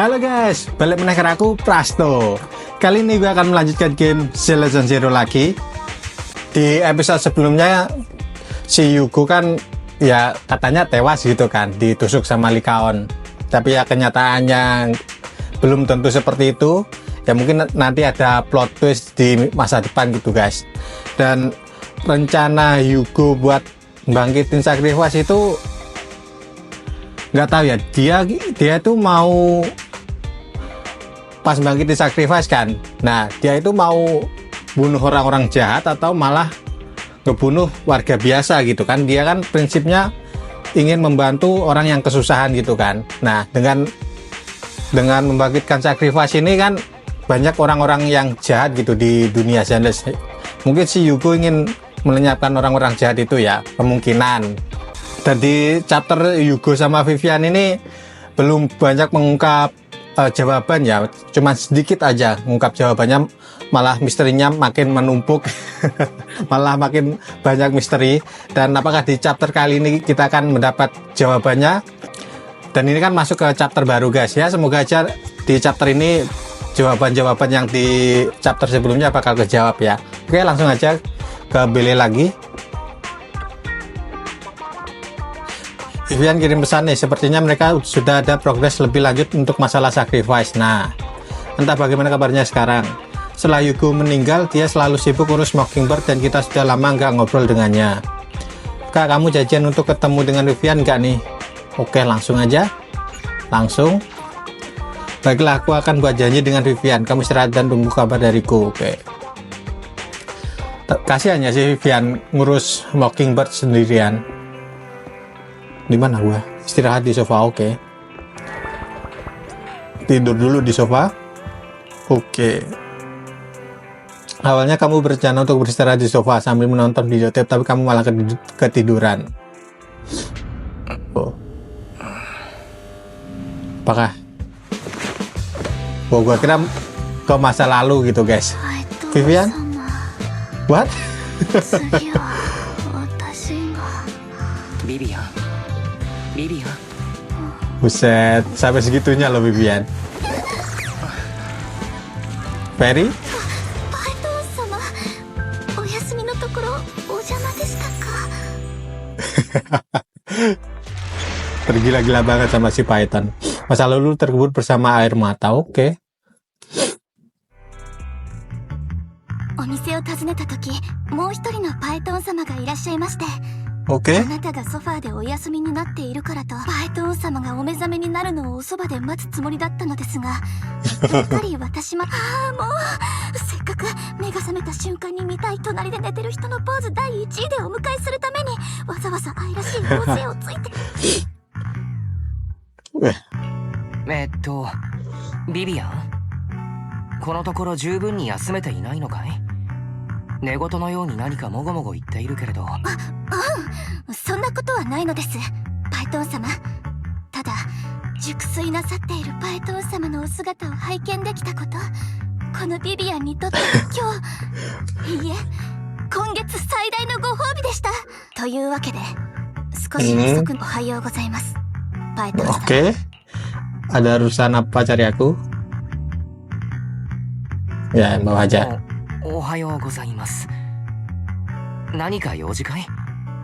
Halo guys, balik meneh karo aku Prasto. Kali ini gue akan melanjutkan game The Legend Zero lagi. Di episode sebelumnya si Yugo kan ya katanya tewas gitu kan, ditusuk sama Lycaon. Tapi ya kenyataannya belum tentu seperti itu. Ya mungkin nanti ada plot twist di masa depan gitu guys. Dan rencana Yugo buat bangkitin Sacrifice itu nggak tahu ya, dia tuh mau pas bangkitin Sacrifice kan, nah dia itu mau bunuh orang-orang jahat atau malah ngebunuh warga biasa gitu kan. Dia kan prinsipnya ingin membantu orang yang kesusahan gitu kan. Nah dengan membangkitkan Sacrifice ini kan banyak orang-orang yang jahat gitu di dunia Zenless. Mungkin si Yugo ingin melenyapkan orang-orang jahat itu ya, kemungkinan. Dan di chapter Yugo sama Vivian ini belum banyak mengungkap jawaban ya, cuma sedikit aja mengungkap jawabannya, malah misterinya makin menumpuk. Malah makin banyak misteri. Dan apakah di chapter kali ini kita akan mendapat jawabannya? Dan ini kan masuk ke chapter baru guys ya, semoga aja di chapter ini jawaban-jawaban yang di chapter sebelumnya bakal kejawab ya. Oke, langsung aja ke Bele lagi. Vivian kirim pesan nih, sepertinya mereka sudah ada progres lebih lanjut untuk masalah Sacrifice. Nah, entah bagaimana kabarnya sekarang. Setelah Yugo meninggal, dia selalu sibuk urus Mockingbird dan kita sudah lama nggak ngobrol dengannya. Kak, kamu janjian untuk ketemu dengan Vivian nggak nih? Oke, langsung aja. Langsung. Baiklah, aku akan buat janji dengan Vivian. Kamu istirahat dan tunggu kabar dariku. Oke. Kasihan ya si Vivian ngurus Mockingbird sendirian. Di mana gua? Istirahat di sofa, oke. Tidur dulu di sofa. Oke. Awalnya kamu berencana untuk beristirahat di sofa sambil menonton video tape, tapi kamu malah ketiduran. Oh. Apakah? Oh, gua kira ke masa lalu gitu, guys. Vivian? What? Buset, sampai segitunya loh Vivian. Perry? Tergila-gila banget sama si Python. Masa lalu terkubur bersama air mata, oke. Oke. あなたがソファーでお休みになっているからとパイトン様がお目覚めになるのをおそばで待つつもりだったのですが、やっぱり私ももうせっかく目が覚めた瞬間に見たい隣で寝てる人のポーズ第1位でお迎えするためにわざわざ愛らしい構成をついてビビアン、このところ十分に休めていないのかい？寝言のように何かもごもご言っているけれど。そんなことはないのです、パイトン様。ただ熟睡なさっているパイトン様のお姿を拝見できたこと、このビビアンにとって今日いいえ今月最大のご褒美でした。というわけで少し遅くおはようございます、パイトン様。 Oke. Ada urusan apa cari aku? Ya, bawa aja. おはようございます。何か用事かい？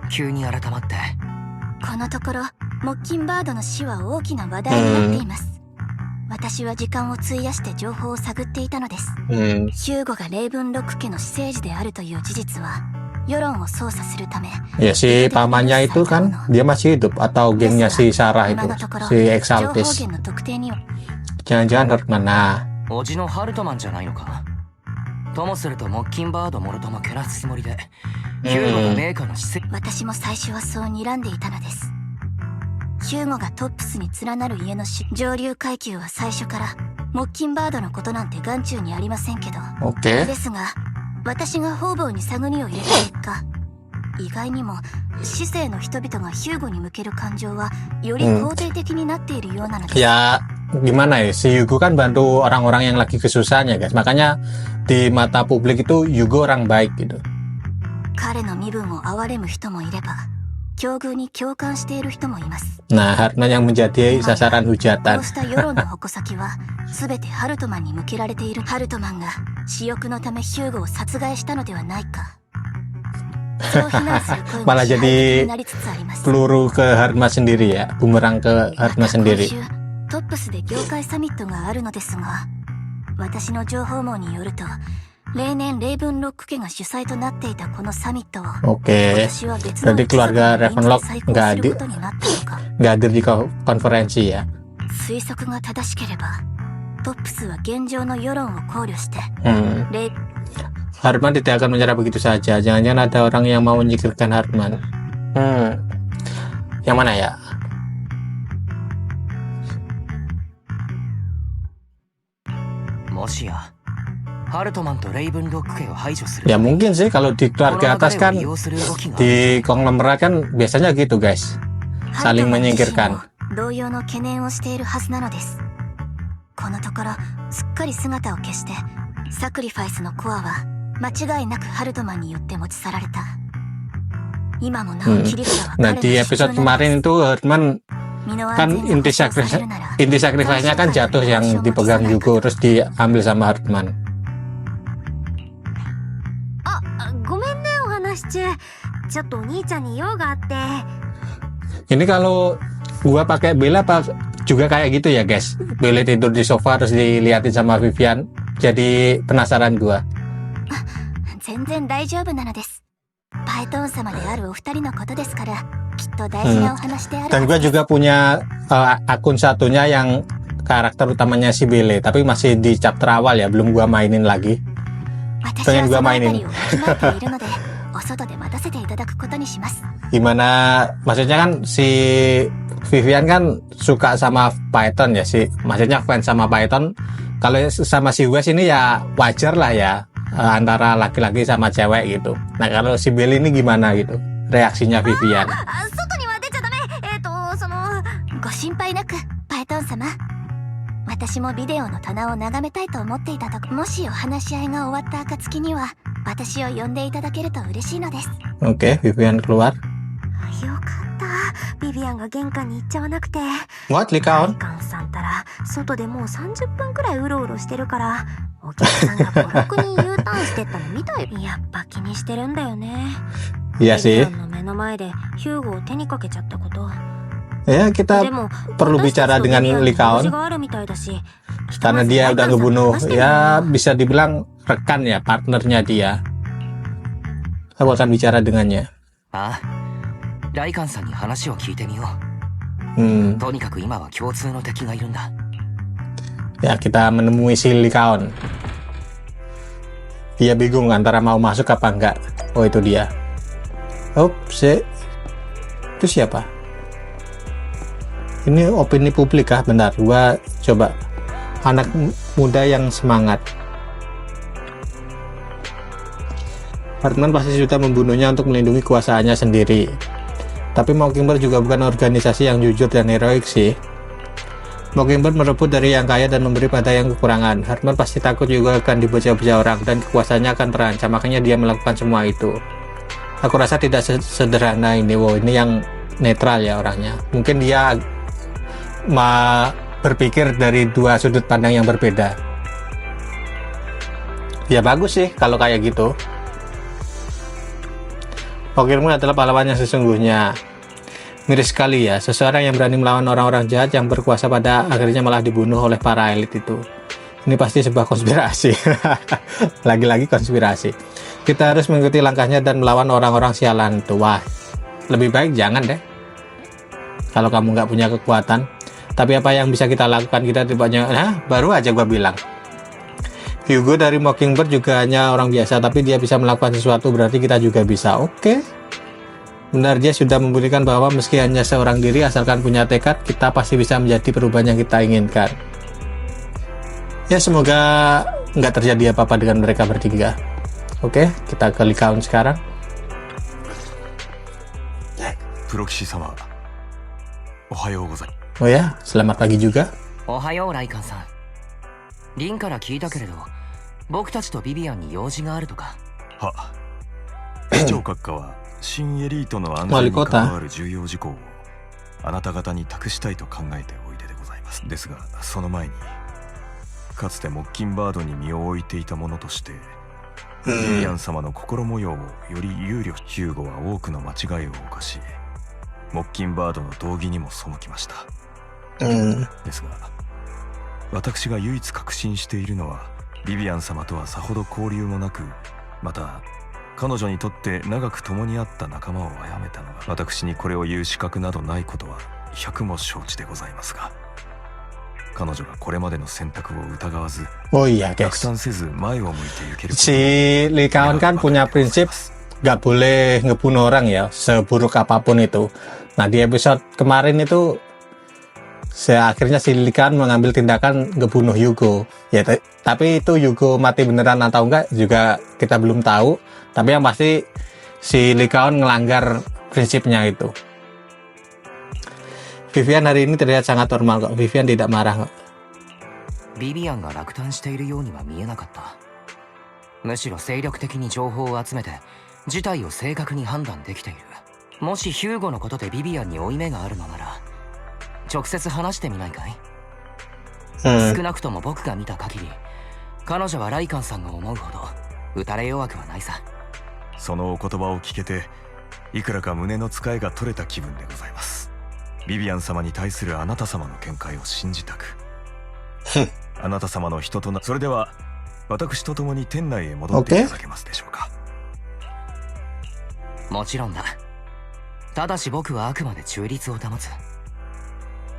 急に改まって。このところモッキンバードの死は大きな話題になっています。私は時間を費やして情報を探っていたのです。ヒューゴがレイブンロック家の私生児であるという事実は世論を操作するため。 Ya si pamannya itu kan dia masih hidup atau gengnya si Sarah itu, si Exaltis. Jangan-jangan Hermana. おじのハルトマンじゃないのか？ともするとモッキンバードもろともけなすつもりで、ヒューゴが名家の施設。私も最初はそう睨んでいたのです。ヒューゴがトップスに連なる家の上流階級は最初からモッキンバードのことなんて眼中にありませんけど、ですが私が方々に探りを入れた結果、意外にも市政の人々がヒューゴに向ける感情はより肯定的になっているようなのです。 Ya gimana ya, si Yugo kan bantu orang-orang yang lagi kesusahan ya guys, makanya di mata publik itu Yugo orang baik gitu. 彼の身分を憐れむ人もいれば、境遇に共感している人もいます。 Nah, Hartman yang menjadi sasaran こ hujatan. うした世論の矛先は全てハルトマンに向けられている。ハルトマンが私欲のためヒューゴを殺害したのではないか。そう非難する声が Malah 支配的 jadi になりつつあります。 peluru ke Hartman sendiri ya, bumerang ke ま Hartman た今 sendiri. 週トップスで業界サミットがあるのですが、私の情報網によると例年レイブンロック家が主催となっていたこのサミットを Oke, 私は別の berarti 一族 keluarga に臨 Ravenlock 時再興 nggak する hadir, ことになったのか。 nggak hadir di konferensi ya. 推測が正しければトップスは現状の世論を考慮して、 レイ Hartman tidak akan menyerah begitu saja. Jangan-jangan ada orang yang mau menyingkirkan Hartman. Yang mana ya? もしやハルトマンとレイブンロック家を排除する Ya mungkin sih kalau di keluarga atas kan, di konglomerat kan biasanya gitu guys, ハル saling トマン自身 menyingkirkan. も同様の懸念をしているはずなのです。このところすっかり姿を消してサクリファイスのコアは間違いなくハルトマンによって持ち去られた。今もなお切り札は Nah 彼 di の手 episode 中なの kemarin です。 itu Hartman 身の kan 安全が保証されるなら inti sacrifice-nya kan jatuh yang dipegang Yugo terus diambil sama Hartman. ごめんね、お話中。ちょっとお兄ちゃんに用があって。 Ini kalau gua pakai Bella apa juga kayak gitu ya guys. Bella tidur di sofa terus diliatin sama Vivian. Jadi penasaran gua. 全然大丈夫なのです。パイトン様であるお二人のことですから、きっと大事なお話である。 Dan gua juga punya akun satunya yang karakter utamanya si Belle, tapi masih di chapter awal ya, belum gua mainin lagi. 私はそのあたりを考えているので、お外で待たせていただくことにします。 Gimana, maksudnya kan si Vivian kan suka sama Python ya sih, maksudnya fans sama Python. Kalau sama si Wes ini ya wajar lah ya, antara laki-laki sama cewek gitu. Nah kalau si Belle ini gimana gitu reaksinya Vivian? 外には出ちゃダメ。ご心配なく、パイトン様。私もビデオの棚を眺めたいと思っていたとこ、もしお話し合いが終わった暁には私を呼んでいただけると嬉しいのです。 Oke, Vivian keluar. よかった。ビビアンが玄関に行っちゃわなくて。 What, リ Likaon? カオンさんたら外でもう30分くらいうろうろしてるから、お客さんが5、6人 U ターンしてったの見たよ。やっぱ気にしてるんだよね。 Iya ビ sih. ビアンの目の前でヒューゴを手にかけちゃったこと。 Ya kita でも perlu bicara dengan 用 Likaon 事があるみたいだし。 karena dia udah ngebunuh, ya bisa dibilang rekan ya, partnernya dia. Aku akan bicara dengannya. ああ、ライカンさんに話を聞いてみよう。とにかく今は共通の敵がいるんだ。 Ya kita menemui si Likaon. Dia bingung antara mau masuk apa enggak. Oh itu dia. Itu siapa? Ini opini publik kah? Bentar, gua coba. Anak muda yang semangat. Hartman pasti sudah membunuhnya untuk melindungi kuasaannya sendiri. Tapi Mockingbird juga bukan organisasi yang jujur dan heroik sih. Mockingbird merebut dari yang kaya dan memberi pada yang kekurangan. Hartman pasti takut juga akan dibocah-bocah orang dan kekuasaannya akan terancam, makanya dia melakukan semua itu. Aku rasa tidak sederhana ini. Wow, ini yang netral ya orangnya. Mungkin dia berpikir dari dua sudut pandang yang berbeda. Ya bagus sih kalau kayak gitu. Pokemon adalah pahlawan yang sesungguhnya. Miris sekali ya, seseorang yang berani melawan orang-orang jahat yang berkuasa pada akhirnya malah dibunuh oleh para elit itu. Ini pasti sebuah konspirasi. Lagi-lagi konspirasi. Kita harus mengikuti langkahnya dan melawan orang-orang sialan itu. Wah, lebih baik jangan deh. Kalau kamu nggak punya kekuatan. Tapi apa yang bisa kita lakukan? Kita tipenya, baru aja gua bilang. Hugo dari Mockingbird juga hanya orang biasa, tapi dia bisa melakukan sesuatu, berarti kita juga bisa. Oke. Benar, dia sudah membuktikan bahwa meski hanya seorang diri, asalkan punya tekad, kita pasti bisa menjadi perubahan yang kita inginkan. Ya, semoga nggak terjadi apa-apa dengan mereka bertiga. Oke, kita ke Likaon sekarang. Proxy-sama. Ohayou gozaimasu. Oh ya, selamat pagi juga. おはようライカンさん。リンから聞いたけれど、僕たちとビビアンに用事があるとか。は、市長閣下は新エリートの安全に関わる重要事項をあなた方に託したいと考えておいででございます。ですがその前に、かつてモッキンバードに身を置いていた者として、ビビアン様の心模様をより憂慮。ヒューゴは多くの間違いを犯し、モッキンバードの道義にも背きました。ですが私が唯一確信しているのは、ビビアン様とはさほど交流もなく、また彼女にとって長く共にあった仲間を殺めたのが、私にこれを言う資格などないことは百も承知でございますが、彼女がこれまでの選択を疑わず、落胆せず前を向いていける。Si Lycaon kan punya prinsip nggak boleh ngebunuh orang ya, seburuk apapun itu. Nah di episode kemarin itu akhirnya si Lycaon mengambil tindakan ngebunuh Hugo. Ya tapi itu Hugo mati beneran atau enggak juga kita belum tahu. Tapi yang pasti si Lycaon ngelanggar prinsipnya itu. Vivian hari ini terlihat sangat normal kok. Vivian tidak marah kok. ビビアンが落胆しているようには見えなかった。むしろ精力的に情報を集めて事態を正確に判断できている。もしヒューゴのことでビビアンに負い目があるのなら直接話してみないかい？少なくとも僕が見た限り、彼女はライカンさんが思うほど打たれ弱くはないさ。そのお言葉を聞けて、いくらか胸の使いが取れた気分でございます。ビビアン様に対するあなた様の見解を信じたくあなた様の人とな、それでは私と共に店内へ戻っていただけますでしょうか。もちろんだ。ただし僕はあくまで中立を保つ。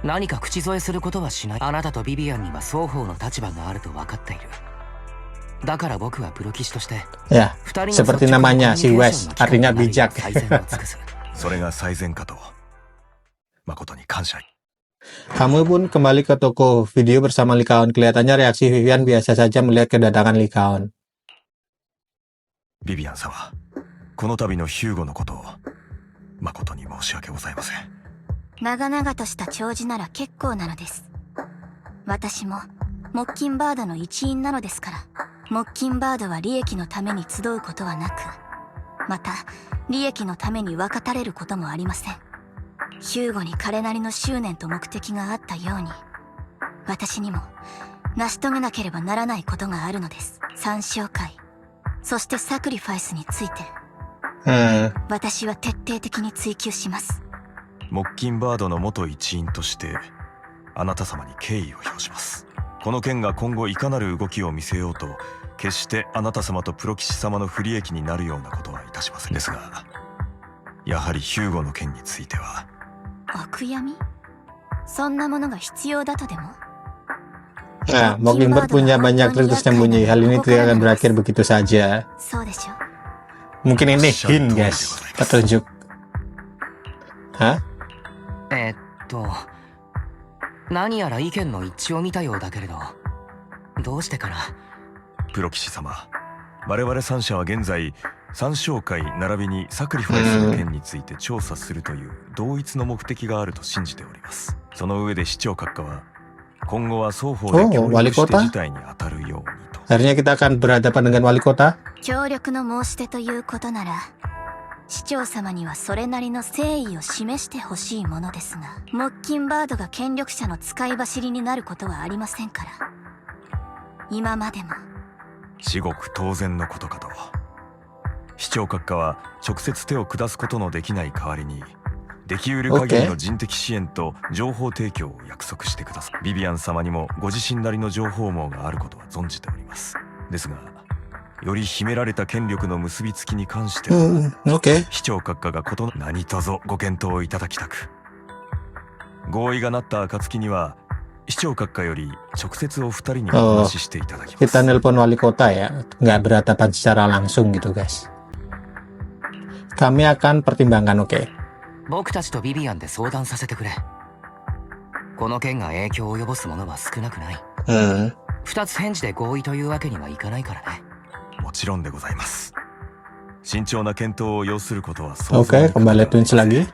何か口添えすることはしない。あなたとビビアンには双方の立場があると分かっている。だから僕はプロ騎士として、ya seperti namanya si West, artinya bijak それが最善かと誠に感謝。 Kamu pun kembali ke toko video bersama Lycaon. Kelihatannya reaksi Vivian biasa saja melihat kedatangan Lycaon. ビビアン様、この度のヒューゴのことを誠に申し訳ございません。長々とした弔辞なら結構なのです。私もモッキンバードの一員なのですから。モッキンバードは利益のために集うことはなく、また利益のために分かたれることもありません。ヒューゴに彼なりの執念と目的があったように、私にも成し遂げなければならないことがあるのです。参照会、そしてサクリファイスについて、私は徹底的に追求します。モッキンバードの元一員としてあなた様に敬意を表します。この件が今後いかなる動きを見せようと、決してあなた様とプロ騎士様の不利益になるようなことはいたしません。ですがやはりヒューゴの件については。悪闇？そんなものが必要だとでも？ Nah, Mockingbird punya banyak trik tersembunyi. Hal ini tidak akan berakhir begitu saja. Mungkin ini hint, guys. Petunjuk. Hah? 何やら意見の一致を見たようだけれど、どうしてかな。プロ騎士様、我々3社は現在参照会並びにサクリファイスの件について調査するという同一の目的があると信じております。その上で市長閣下は今後は双方で協力して事態に当たるようにと。Akhirnya kita akan berhadapan dengan wali kota. 協力の申し出ということなら、市長様にはそれなりの誠意を示してほしいものですが、モッキンバードが権力者の使い走りになることはありませんから。今までも至極当然のことかと。市長閣下は直接手を下すことのできない代わりに、できうる限りの人的支援と情報提供を約束してください。ビビアン様にもご自身なりの情報網があることは存じております。ですがより秘められた権力の結びつきに関しては、市長閣下が何卒ご検討いただきたく、合意がなった暁には市長閣下より直接お二人にお話ししていただきます。Kita nelpon wali kota ya, nggak berhadapan secara langsung gitu guys. Kami akan pertimbangkan, oke. 僕たちとビビアンで相談させてくれ。この件が影響を及ぼすものは少なくない。二つ返事で合意というわけにはいかないからね。もちろんでございます。慎重な検討を要することは想像 Oke, kembali twins lagi.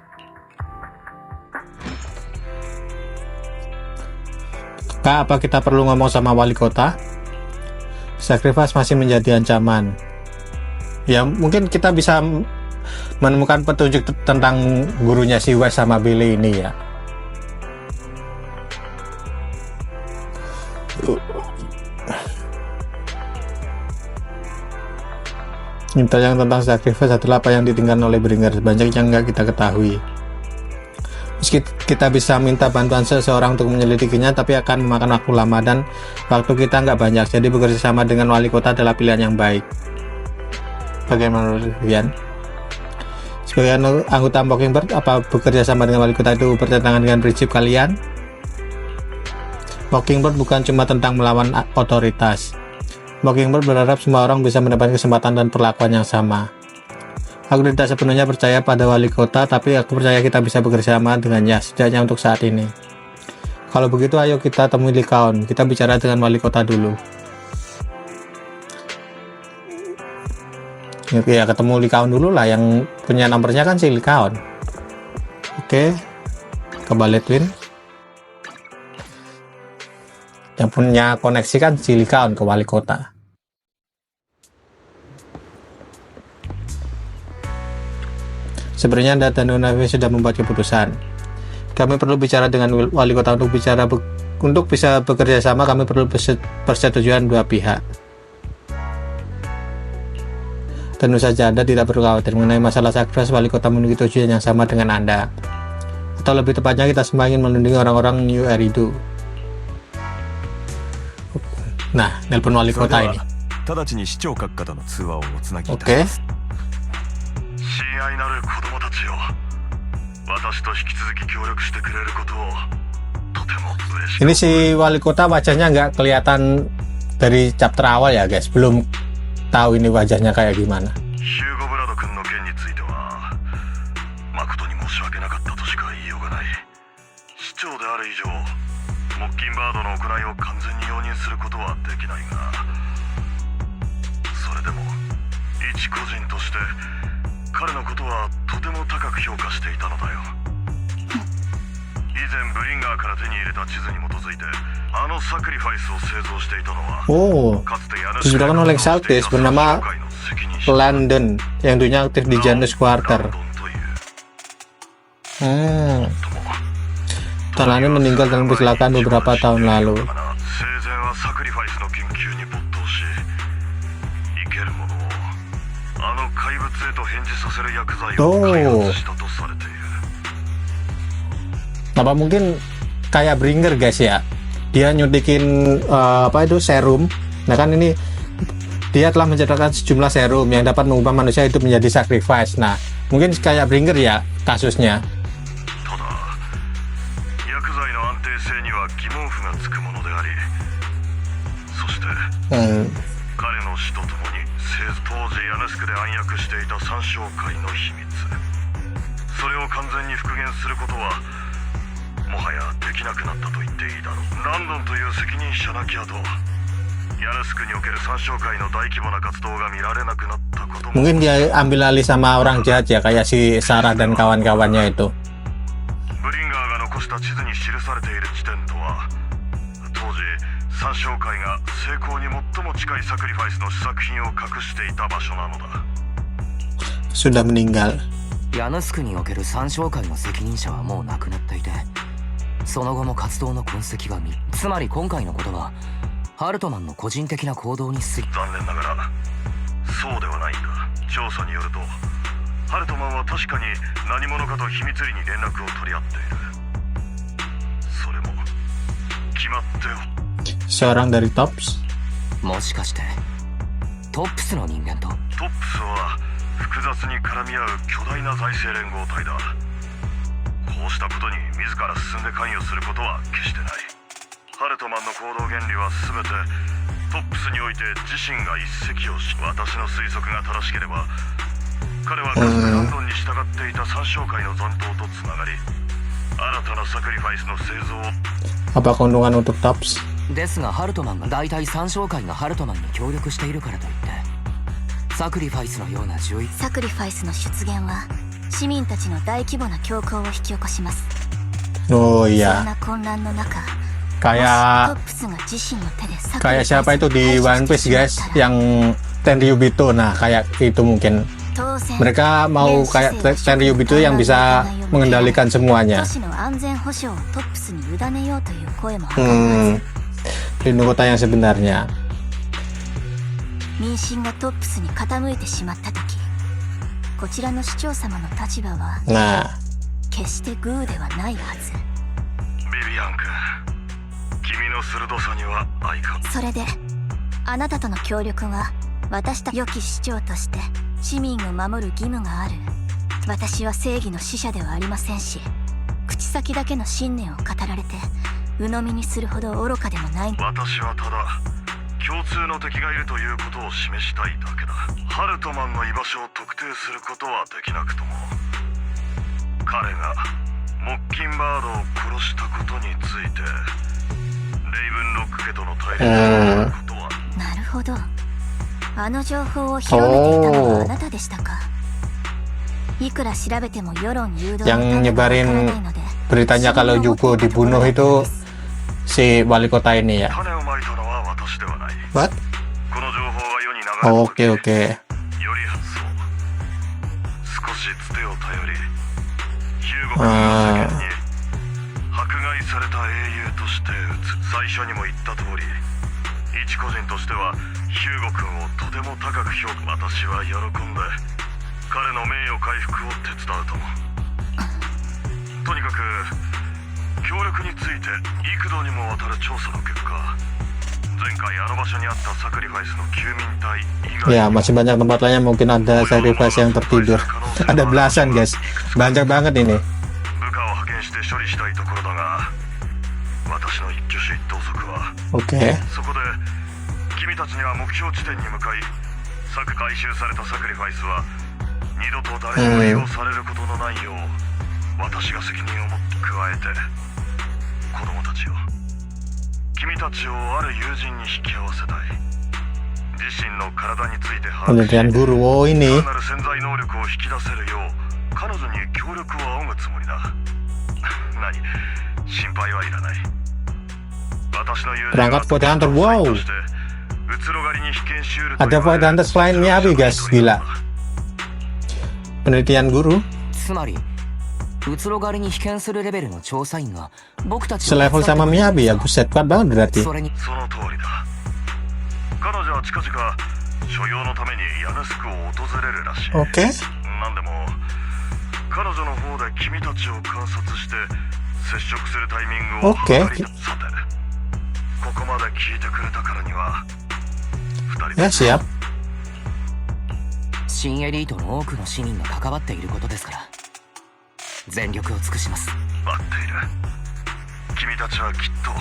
Kak, apa kita perlu ngomong sama wali kota? Sacrifice masih menjadi ancaman. Ya, mungkin kita bisa menemukan petunjuk tentang gurunya si Wes sama Billy ini ya. Minta yang tentang sacrifice adalah apa yang ditinggalkan oleh Bringer, banyak yang nggak kita ketahui. Meski kita bisa minta bantuan seseorang untuk menyelidikinya, tapi akan memakan waktu lama dan waktu kita nggak banyak, jadi bekerja sama dengan wali kota adalah pilihan yang baik. Bagaimana menurut kalian? Sebagai anggota Mockingbird, apa bekerja sama dengan wali kota itu bertentangan dengan prinsip kalian? Mockingbird bukan cuma tentang melawan otoritas. Mockingbird berharap semua orang bisa mendapatkan kesempatan dan perlakuan yang sama. Aku tidak sepenuhnya percaya pada wali kota, tapi aku percaya kita bisa bekerja sama dengannya, setidaknya untuk saat ini. Kalau begitu, ayo kita temui Lycaon. Kita bicara dengan wali kota dulu. Ya, ketemu Lycaon dulu lah, yang punya nomornya kan si Lycaon. Oke, ke Ballet Twin. Yang punya koneksi kan si Lycaon ke wali kota. Sebenarnya Anda dan Unavi sudah membuat keputusan. Kami perlu bicara dengan wali kota untuk bisa bekerja sama. Kami perlu persetujuan dua pihak. Tentu saja Anda tidak perlu khawatir mengenai masalah sacrifice. Wali kota memiliki tujuan yang sama dengan Anda. Atau lebih tepatnya, kita semua ingin melindungi orang-orang New Eridu. Nah, nelpon wali kota ini. Oke. Ini si wali kota wajahnya nggak kelihatan dari chapter awal ya guys, belum tahu ini wajahnya kayak gimana. Oh, disebutkan oleh Saltis bernama London yang dulunya aktif di Janus Quarter. London meninggal dalam kecelakaan beberapa tahun lalu. Oh, apa mungkin kayak Bringer guys ya, dia nyuntikin serum. Nah kan ini dia telah menciptakan sejumlah serum yang dapat mengubah manusia itu menjadi sacrifice. Nah mungkin kayak Bringer ya kasusnya. Mungkin dia ambil alih sama orang jahat ya, kayak si Sarah dan kawan-kawannya itu. Sudah meninggal. ヤヌスクにおける三将会の責任者はもう亡くなっていて、その後も活動の痕跡がつまり今回のことはハルトマンの個人的な行動に残念ながらそうではないんだ。調査によるとハルトマンは確かに何者かと秘密裏に連絡を取り合っている。それも決まってseorang dari Tops。 もしかしてトップスの人間と。トップスは複雑に絡み合う巨大な財政連合体だ。こうしたことに自ら進んで関与することは決してない。ハルトマンの行動原理は全てトップスにおいて自身が一石をし、私の推測が正しければ彼はかつてロンドンに従っていた三将会の残党とつながり、新たなサクリファイスの製造を。 Apa keuntungan untuk Tops? ですがハルトマンが大体三将会がハルトマンに協力しているからといってサクリファイスのような11サクリファイスの出現は市民たちの大規模な恐慌を引き起こします。 Oh iya. そんな混乱の中、 Kayak siapa itu di One Piece guys, yang Tenryubito. Nah kayak itu mungkin Mereka mau kayak Tenryub itu yang bisa mengendalikan semuanya. Lindung kota yang sebenarnya. Nah, 決してグーではないはず。ビビアン君、君の鋭さには相変わらず。それであなたとの協力は私たち良き市長として市民を守る義務がある。私は正義の使者ではありませんし、口先だけの信念を語られて鵜呑みにするほど愚かでもない。私はただ共通の敵がいるということを示したいだけだ。ハルトマンの居場所を特定することはできなくとも、彼がモッキンバードを殺したことについてレイブンロック家との対立をすることは。なるほど。あの情報を広めていたのはあなたでしたか。いくら調べても世論誘導 yang nyebarin beritanya kalau Yugo dibunuh itu si wali kota ini ya. What? Oke, oke. 迫害された英雄として最初にも言った通り、一個人としてはヒューゴ君をとても高く評価。私は喜んで彼の名誉回復を手伝うとも。とにかく協力について幾度にもわたる調査の結果、前回あの場所にあったサクリファイスの救民隊以外、 ya masih banyak tempat lainnya mungkin ada sacrifice yang tertidur. Ada belasan guys, banyak banget ini. 処理したいところだが、私の一挙手一投足は。Okay. そこで君たちには目標地点に向かい、回収されたサクリファイスは二度と誰にも利用されることのないよう、私が責任を持って加えて、子供たちを、君たちをある友人に引き合わせたい。自身の体について把握し、 guru. Oh ini. さらなる潜在能力を引き出せるよう彼女に協力を仰ぐつもりだ。 Berangkat Void Hunter, wow. Ada Void Hunter selain Miyabi guys, gila. Penelitian guru. Selevel sama Miyabi ya, buset, kuat banget berarti. Oke. 彼女の方で君たちを観察して接触するタイミングを測り、さて、ここまで聞いてくれたからには2人 ya siap. 新エリートの多くの市民が関わっていることですから全力を尽くします。待っている。君たちはきっと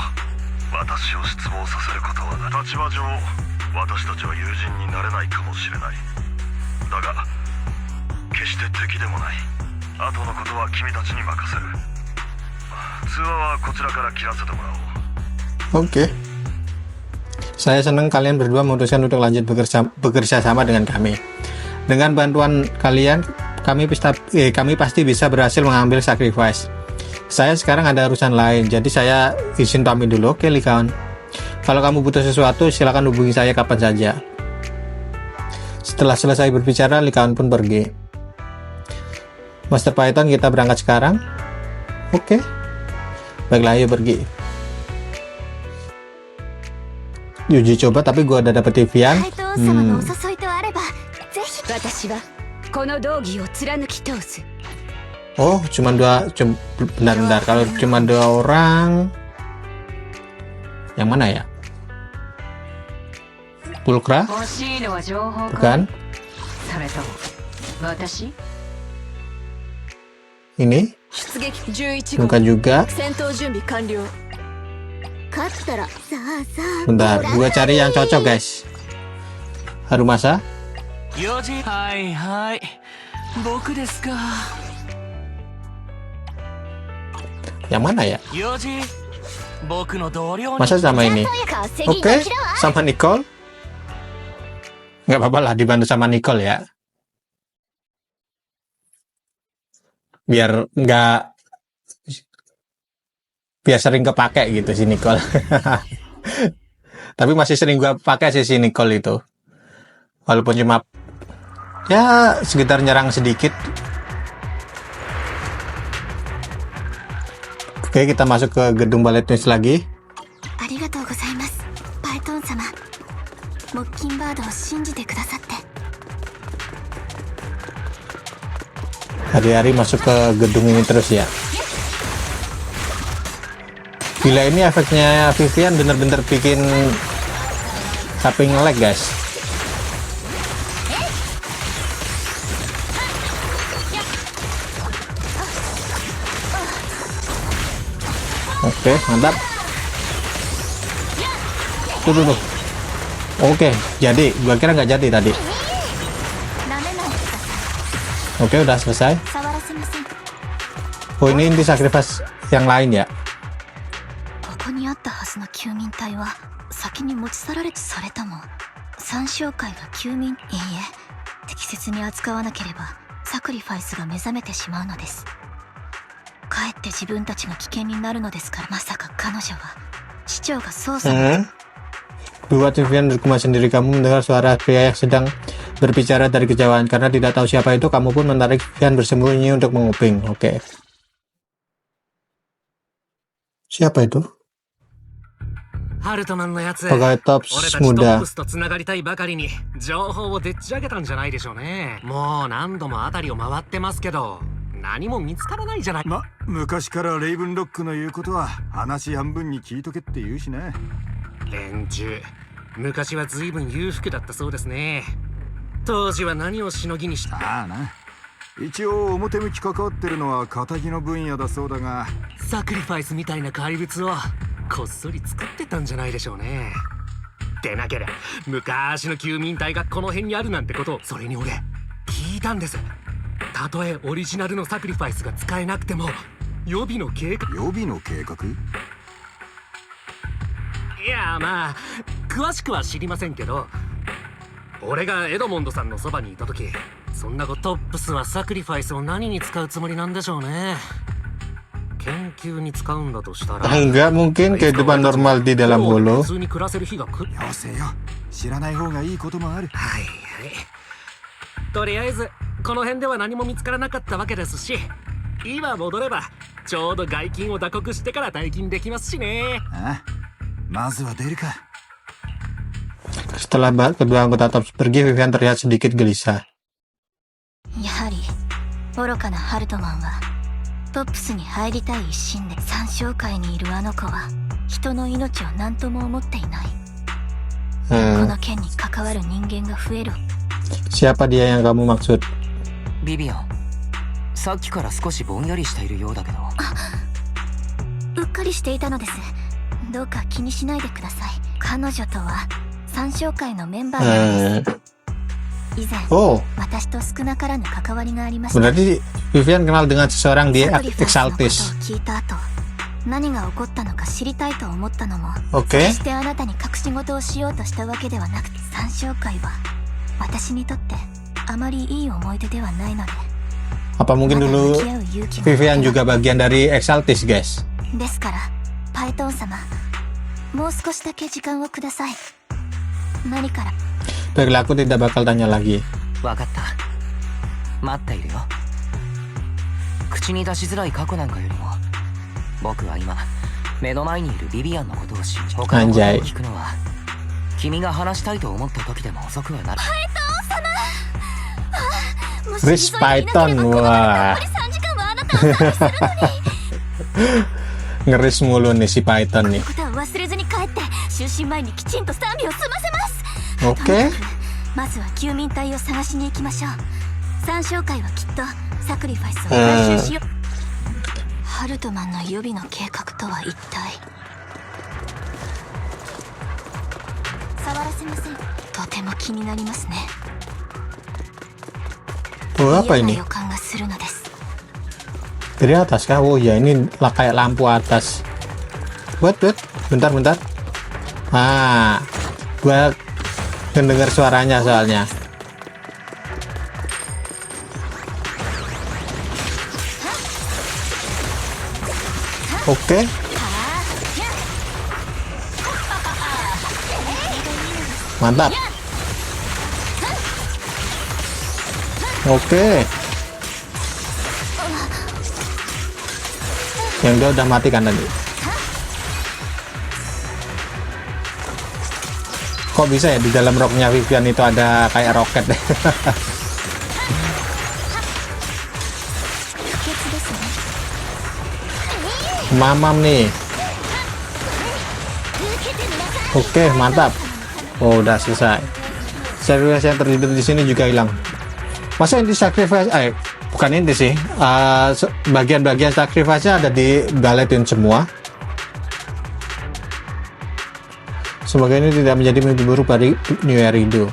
私を失望させることはない。立場上私たちは友人になれないかもしれない。だが決して敵でもない。 あとのことは君たちに任せる。通話はこちらから切らせてもらおう。 Oke. Saya senang kalian berdua memutuskan untuk lanjut bekerja sama dengan kami. Dengan bantuan kalian, kami pasti bisa berhasil mengambil sacrifice. Saya sekarang ada urusan lain, jadi saya izin pamit dulu. Oke, Lycaon. Kalau kamu butuh sesuatu, silakan hubungi saya kapan saja. Setelah selesai berbicara, Lycaon pun pergi. Master Python, kita berangkat sekarang. Oke. Baiklah, ayo pergi. Uji coba, tapi gua udah dapet Vivian. Oh, cuma dua. Bentar. Kalau cuma 2 orang, yang mana ya? Pulkra? Bukan. Ini? Bukan juga. Bentar, gua cari yang cocok guys. Harumasa. Yang mana ya? Masa sama ini? Oke, sama Nicole. Nggak apa-apa lah dibantu sama Nicole ya. Biar sering kepake gitu si Nicole. Tapi masih sering gua pakai si Nicole itu. Walaupun cuma Ya sekitar nyerang sedikit. Oke, kita masuk ke gedung ballet twins lagi. ありがとうございます、パイトン様。モッキンバードを信じてくださって。 Hari-hari masuk ke gedung ini terus ya. Gila, ini efeknya Vivian bener-bener bikin HP nge-lag guys. Oke, mantap. Tuh. Oke, jadi. Gua kira nggak jadi tadi. Oke, udah selesai. Oh, ini inti sacrifice yang lain ya. ここにあったはずの休眠体は先に持ち去られてされたもん。三小会が休眠、いいえ、適切に扱わなければサクリファイスが目覚めてしまうのです。かえって自分たちが危険になるのですから。まさか彼女は市長が操作を、Buat Vivian bergumam sendiri. Kamu mendengar suara pria yang sedang berbicara dari kejauhan. Karena tidak tahu siapa itu, kamu pun menarik Vivian bersembunyi untuk menguping. Oke. Siapa itu? Pegawai Tops muda. とつながりたいばかりに情報をでっち上げたんじゃないでしょうね。もう何度も辺りを回ってますけど何も見つからないじゃない。昔からレイブンロックの言うことは話半分に聞いとけって言うしね。連中、昔は随分裕福だったそうですね。当時は何をしのぎにした。ああな。一応表向き関わってるのは仇の分野だそうだが、サクリファイスみたいな怪物をこっそり作ってたんじゃないでしょうね。でなければ昔の休眠体がこの辺にあるなんてことを、それに俺聞いたんです。たとえオリジナルのサクリファイスが使えなくても予備の計画。予備の計画？いや、まあ詳しくは知りませんけど、俺がエドモンドさんのそばにいた時、そんなこと。トップスはサクリファイスを何に使うつもりなんでしょうね。研究に使うんだとしたら、 Enggak mungkin kehidupan normal di dalam holo. 普通に暮らせる日が来る。よせよ、知らない方がいいこともある。はいはい。とりあえずこの辺では何も見つからなかったわけですし、今戻ればちょうど外勤を打刻してから退勤できますしね。ああ、まずは出るか。 Setelah kedua anggota Tops pergi, Vivian terlihat sedikit gelisah. やはり愚かなハルトマンはトップスに入りたい一心で、三小会にいるあの子は人の命を何とも思っていない。この件に関わる人間が増える。 Siapa dia yang kamu maksud? ビビアン、さっきから少しぼんやりしているようだけど。うっかりしていたのです。どうか気にしないでください。彼女とは三小会のメンバーなんです。以前、私と少なからぬ関わりがありました。 Berarti Vivian kenal dengan seseorang di Exaltis. 聞いた後、何が起こったのか知りたいと思ったのも、 Oke. 決してあなたに隠し事をしようとしたわけではなくて、三小会は私にとってあまりいい思い出ではないので。 Apa mungkin dulu Vivian juga bagian dari Exaltis, guys? ですから、パイトン様、もう少しだけ時間をください。何から。 Baiklah, aku tidak bakal tanya lagi. わかった。待っているよ。口に出しづらい過去なんかよりも、僕は今目の前にいるビビアンのことを信じ、他のことを聞くのは君が話したいと思った時でも遅くはない。 Chris Python, wah. Ngeris mulu nih si Python nih. Oke. まずは休眠体を探しに行きましょう。三小会はきっとサクリファイスを回収しよう。ハルトマンの予備の計画とは一体。触らせません。とても気になりますね。 Oh, apa ini? Dari atas kah? Oh ya, ini kayak lampu atas. Buat, bentar. Ah, gua mendengar suaranya soalnya. Oke. Mantap. Oke. Yang dia udah mati kan tadi. Kok bisa ya di dalam roknya Vivian itu ada kayak roket deh. Mamam nih. Oke, mantap. Oh, udah selesai. Sacrifice yang tertidur di sini juga hilang. Masa inti sacrifice? Bukan inti sih. Bagian-bagian sacrifice-nya ada di baletin semua. Semoga ini tidak menjadi mimpi buruk bagi New Erido.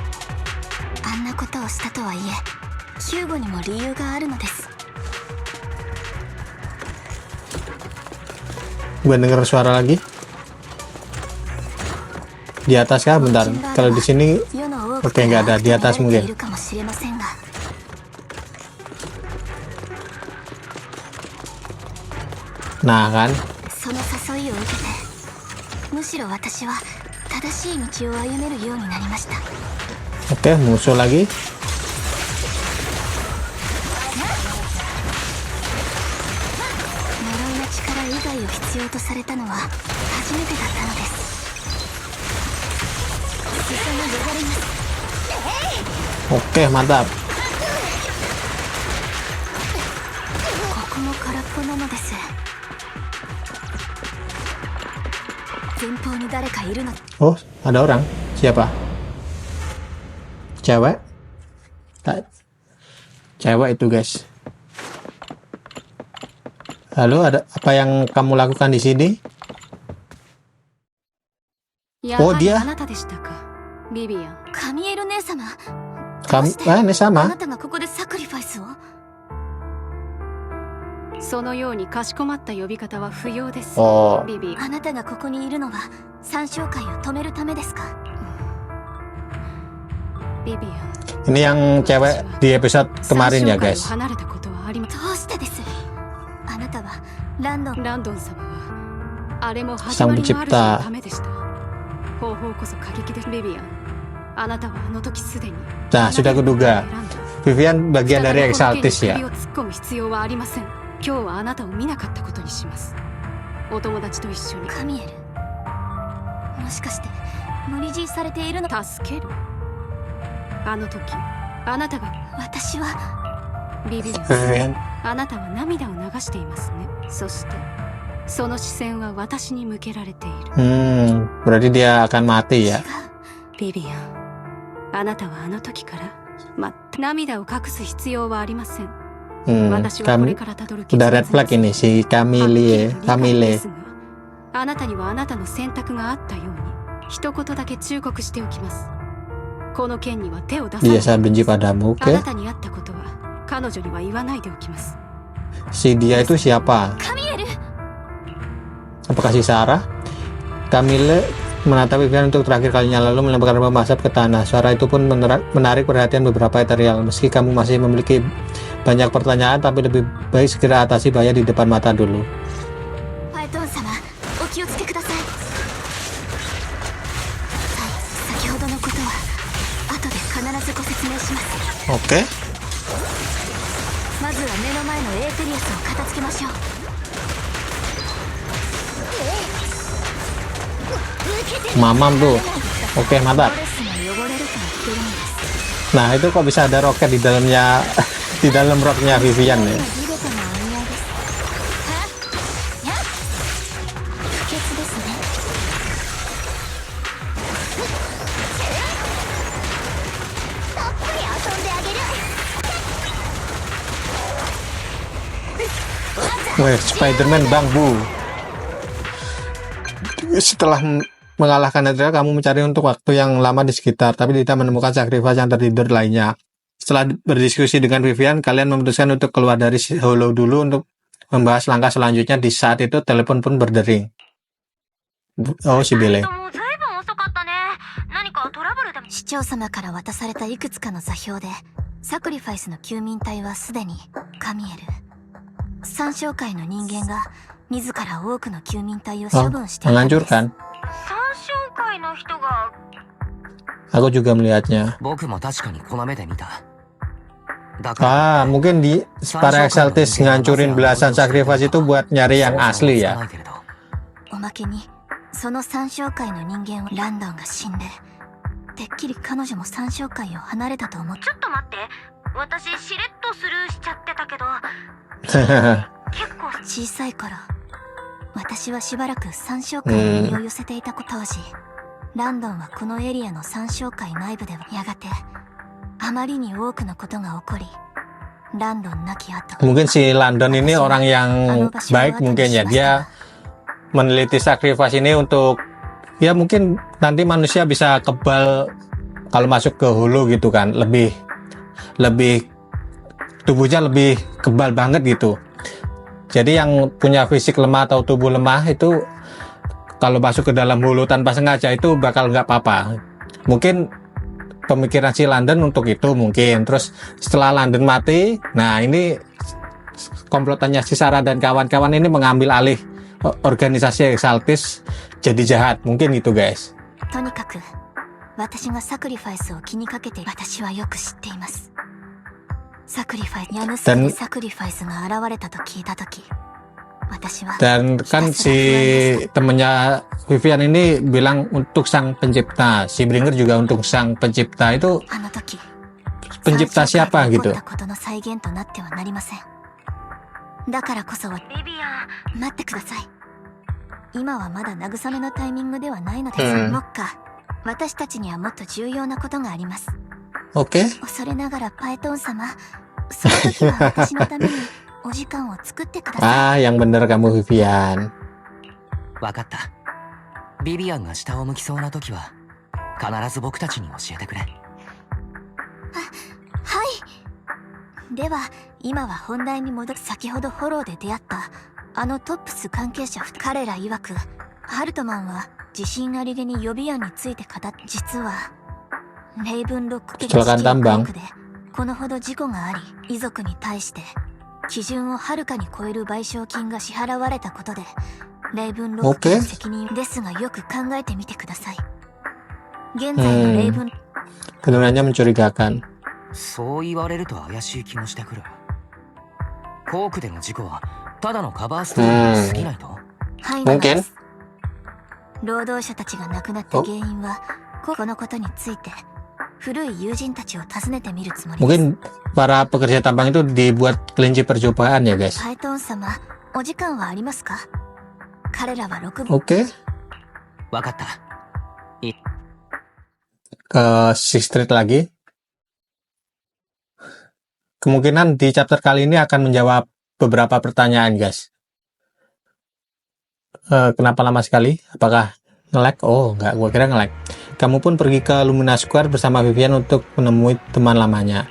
Gue denger suara lagi. Di atas kah? Bentar. Kalau di sini, oke, nggak ada. Di atas mungkin. Nah kan. Oke, musuh lagi. Oke, mantap. Oh, ada orang. Siapa? Cewek? Cewek itu, guys. Halo, ada apa yang kamu lakukan di sini? Oh, dia. Ini sama. Oh. Ini yang cewek di episode kemarin ya, guys. Sang pencipta. Nah, sudah kuduga. Vivian bagian dari Exaltis ya. Vivian. Berarti dia akan mati ya. Kami udah red flag ini si Camille. Dia sangat benci padamu, oke? Si dia itu siapa? Apakah si Sarah? Camille menatap Vivian untuk terakhir kalinya lalu melemparkan bom asap ke tanah. Suara itu pun menarik perhatian beberapa ethereal. Meski kamu masih memiliki banyak pertanyaan, tapi lebih baik segera atasi bahaya di depan mata dulu. Oke. Mamam tuh. Oke, mantap. Nah, itu kok bisa ada roket di dalamnya, di dalam roknya Vivian ya. Wah, Spider-Man Bang Bu. Setelah mengalahkan Netherrealm, kamu mencari untuk waktu yang lama di sekitar, tapi tidak menemukan sacrifice yang tertidur lainnya. Setelah berdiskusi dengan Vivian, kalian memutuskan untuk keluar dari Hollow dulu untuk membahas langkah selanjutnya. Di saat itu, telepon pun berdering. Oh, si Bele. 市長様から渡されたいくつかの座標でサクリファイスの休眠体はすでにカミエル三商会の人間が自ら多くの休眠体を処分しているんです。 menghancurkan. Aku juga melihatnya. 僕も確かにこの目で見た。Mungkin para Exaltis ngancurin belasan sacrifice itu buat nyari yang asli ya. おまけにその三将会の人間はランドンが死んで、てっきり彼女も三将会を離れたと思って。ちょっと待って、私しれっとスルーしちゃってたけど結構小さい頃、私はしばらく三将会に身を寄せていた当時、ランドンはこのエリアの三将会内部ではやがてあまりに多くのことが起こり、ランドン亡き後、 mungkin si London ini orang yang baik mungkin ya, dia meneliti sacrifice ini untuk ya mungkin nanti manusia bisa kebal kalau masuk ke hulu gitu kan, lebih tubuhnya lebih kebal banget gitu. Jadi yang punya fisik lemah atau tubuh lemah itu kalau masuk ke dalam hulu tanpa sengaja itu bakal nggak apa-apa. Mungkin pemikiran si London untuk itu mungkin. Terus setelah London mati, nah ini komplotannya si Sarah dan kawan-kawan ini mengambil alih organisasi Exaltis jadi jahat. Mungkin gitu guys. とにかく私がサクリファイスを気にかけて、私はよく知っています。サクリファイス、ヤヌスクでサクリファイスが現れたと聞いたとき、私は Dan kan si temennya Vivian ini bilang untuk sang pencipta, si Bringer juga untuk sang pencipta. Itu あの時 pencipta siapa 起こ gitu? ったことの再現となってはなりません。だからこそは、ビビアン、待ってください。今はまだ慰めのタイミングではないのです。目下、私たちにはもっと重要なことがあります。 Oke. 恐れながらパイトン様、その時は私のためにお時間を作ってください。 yang bener kamu Vivian. わかった。ビビアンが下を向きそうな時は必ず僕たちに教えてくれ。はい。では今は本題に戻る。先ほどフォローで出会ったあのトップス関係者、彼ら曰くハルトマンは自信ありげに予備案について語って、実はレイブンロック家の資金工区でこのほど事故があり、遺族に対して基準をはるかに超える賠償金が支払われたことで、レイブンロック家の責任ですが、よく考えてみてください。現在のレイブン、 Kedengarannya mencurigakan. そう言われると怪しい気もしてくる。コークでの事故はただのカバーストーリーに過ぎないと。はい、なんです。労働者たちが亡くなった原因は、このことについて古い友人たちを訪ねてみるつもりです。 Mungkin para pekerja tambang itu dibuat kelinci percobaan ya guys. パイトン様、お時間はありますか？彼らは6 Oke. わかった。Ke Six Street lagi. Kemungkinan di chapter kali ini akan menjawab beberapa pertanyaan guys. Kenapa lama sekali? Apakah nge-lag? Oh enggak, gua kira nge-lag. Kamu pun pergi ke Lumina Square bersama Vivian untuk menemui teman lamanya.